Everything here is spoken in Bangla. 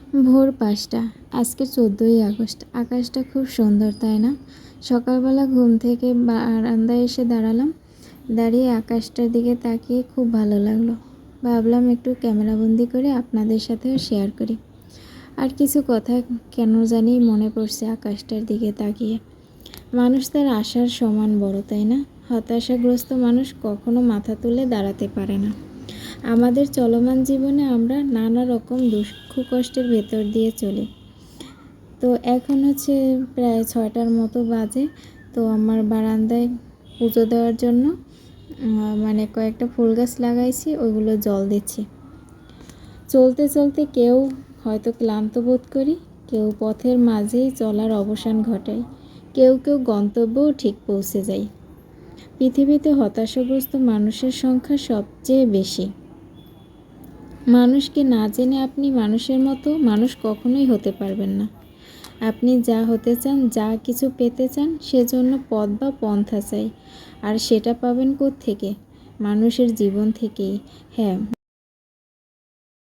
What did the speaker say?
ভোর ৫টা। আজকে ১৪ই আগস্ট। আকাশটা খুব সুন্দর, তাই না? সকালবেলা ঘুম থেকে বারান্দায় এসে দাঁড়ালাম। দাঁড়িয়ে আকাশটার দিকে তাকিয়ে খুব ভালো লাগলো। ভাবলাম একটু ক্যামেরাবন্দি করে আপনাদের সাথেও শেয়ার করি। আর কিছু কথা কেন জানি মনে পড়ছে আকাশটার দিকে তাকিয়ে। মানুষ তার আশার সমান বড়, তাই না? হতাশাগ্রস্ত মানুষ কখনো মাথা তুলে দাঁড়াতে পারে না। আমাদের চলমান জীবনে আমরা নানা রকম দুঃখ কষ্টের ভেতর দিয়ে চলি। তো এখন হচ্ছে প্রায় ৬টার মতো বাজে। তো আমার বারান্দায় পুজো দেওয়ার জন্য কয়েকটা ফুল গাছ লাগাইছি, ওইগুলো জল দিচ্ছি। চলতে চলতে কেউ হয়তো ক্লান্ত বোধ করি, কেউ পথের মাঝেই চলার অবসান ঘটাই, কেউ গন্তব্যও ঠিক পৌঁছে যায়। পৃথিবীতে হতাশাগ্রস্ত মানুষের সংখ্যা সবচেয়ে বেশি। মানুষকে না জেনে আপনি মানুষের মতো মানুষ কখনোই হতে পারবেন না। আপনি যা হতে চান, যা কিছু পেতে চান, সেজন্য পথ বা পন্থা চাই। আর সেটা পাবেন কোত্থেকে? মানুষের জীবন থেকেই। হ্যাঁ,